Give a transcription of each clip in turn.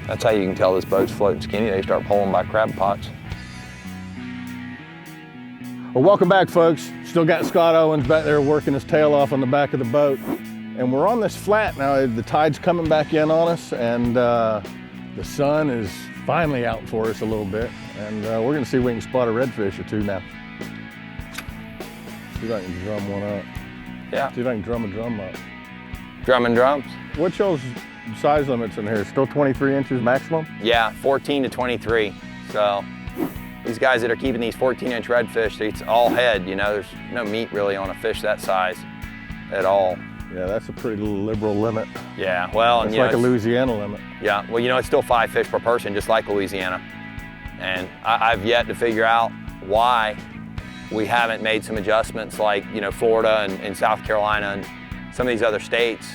That's how you can tell this boat's floating skinny. They start pulling by crab pots. Well, welcome back, folks. Still got Scott Owens back there working his tail off on the back of the boat. And we're on this flat now. The tide's coming back in on us, and the sun is finally out for us a little bit. And we're gonna see if we can spot a redfish or two now. See if I can drum one up. Yeah. See if I can drum a drum up. Drumming drums? What's y'all's size limits in here? Still 23 inches maximum? Yeah, 14 to 23. So these guys that are keeping these 14-inch redfish, it's all head, you know, there's no meat really on a fish that size at all. Yeah, that's a pretty liberal limit. Yeah, well, and it's you know, like a Louisiana limit. Yeah, well, you know, it's still 5 fish per person, just like Louisiana. And I've yet to figure out why we haven't made some adjustments like, you know, Florida and South Carolina and some of these other states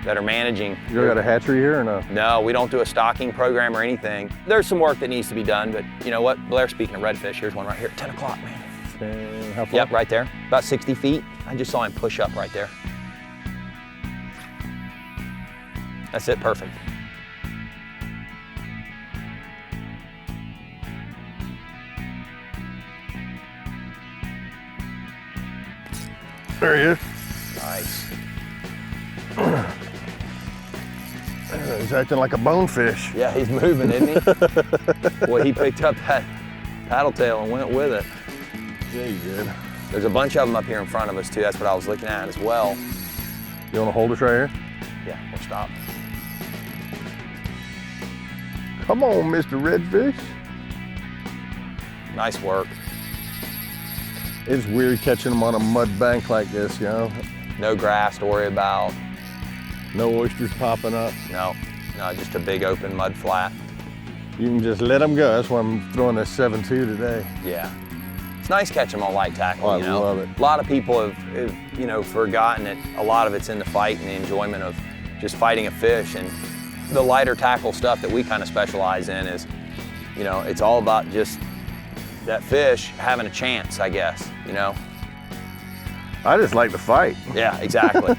that are managing. You got a hatchery here or no? No, we don't do a stocking program or anything. There's some work that needs to be done, but you know what, Blair, speaking of redfish, here's one right here at 10 o'clock, man. How far? Yep, right there, about 60 feet. I just saw him push up right there. That's it, perfect. There he is. Nice. He's acting like a bonefish. Yeah, he's moving, isn't he? Boy, he picked up that paddle tail and went with it. Yeah, he did. There's a bunch of them up here in front of us too. That's what I was looking at as well. You want to hold us right here? Yeah, we'll stop. Come on, Mr. Redfish. Nice work. It's weird catching them on a mud bank like this, you know? No grass to worry about. No oysters popping up. No, just a big open mud flat. You can just let them go. That's why I'm throwing this 7.2 today. Yeah. It's nice catching them on light tackle, Oh, you know? I love it. A lot of people have, you know, forgotten that a lot of it's in the fight and the enjoyment of just fighting a fish. And the lighter tackle stuff that we kind of specialize in is, you know, it's all about just that fish having a chance, I guess, you know? I just like to fight. Yeah, exactly.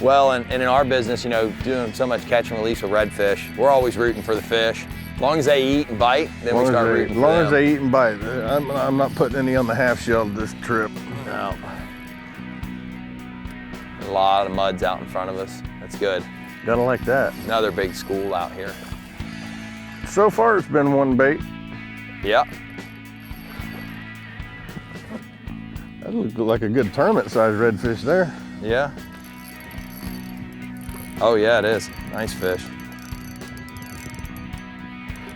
Well, and in our business, you know, doing so much catch and release with redfish, we're always rooting for the fish. As long as they eat and bite, then we start rooting for them. As long as they eat and bite. I'm not putting any on the half shell this trip. No. A lot of mud's out in front of us. That's good. Gotta like that. Another big school out here. So far, it's been one bait. Yep. That looked like a good tournament-sized redfish there. Yeah. Oh yeah, it is. Nice fish.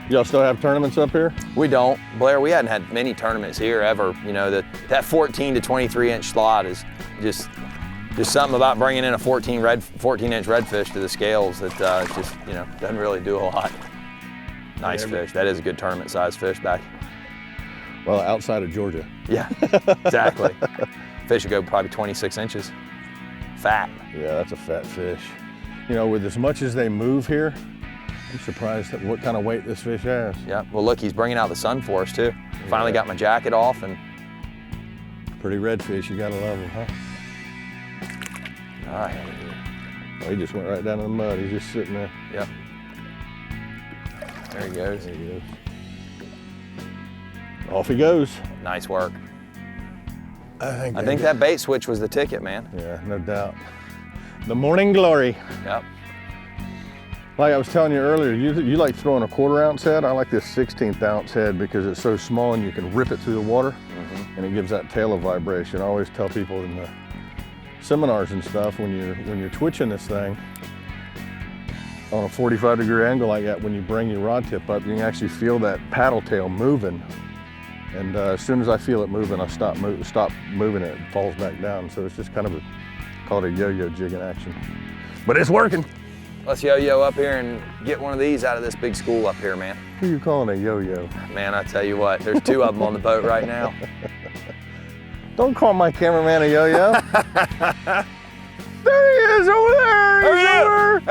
Y'all still have tournaments up here? We don't. Blair, we hadn't had many tournaments here ever. You know, that 14 to 23 inch slot is just something about bringing in a 14 inch redfish to the scales that just, you know, doesn't really do a lot. Nice fish. That is a good tournament sized fish back. Well, outside of Georgia. Yeah, exactly. Fish would go probably 26 inches. Fat. Yeah, that's a fat fish. You know, with as much as they move here, I'm surprised at what kind of weight this fish has. Yeah, well look, he's bringing out the sun for us too. Finally got my jacket off and. Pretty redfish, you gotta love him, huh? All right. Oh, he just went right down in the mud. He's just sitting there. Yep. There he goes. There he goes. Off he goes. Nice work. I think that bait switch was the ticket, man. Yeah, no doubt. The morning glory. Yep. Like I was telling you earlier, you like throwing a 1/4 ounce head. I like this 16th ounce head because it's so small and you can rip it through the water and it gives that tail a vibration. I always tell people in the seminars and stuff, when you're twitching this thing on a 45-degree angle like that, when you bring your rod tip up, you can actually feel that paddle tail moving. And as soon as I feel it moving, I stop moving it. It falls back down. So it's just kind of called a yo-yo jig in action. But it's working. Let's yo-yo up here and get one of these out of this big school up here, man. Who you calling a yo-yo? Man, I tell you what, there's 2 of them on the boat right now. Don't call my cameraman a yo-yo. There he is over there. There he is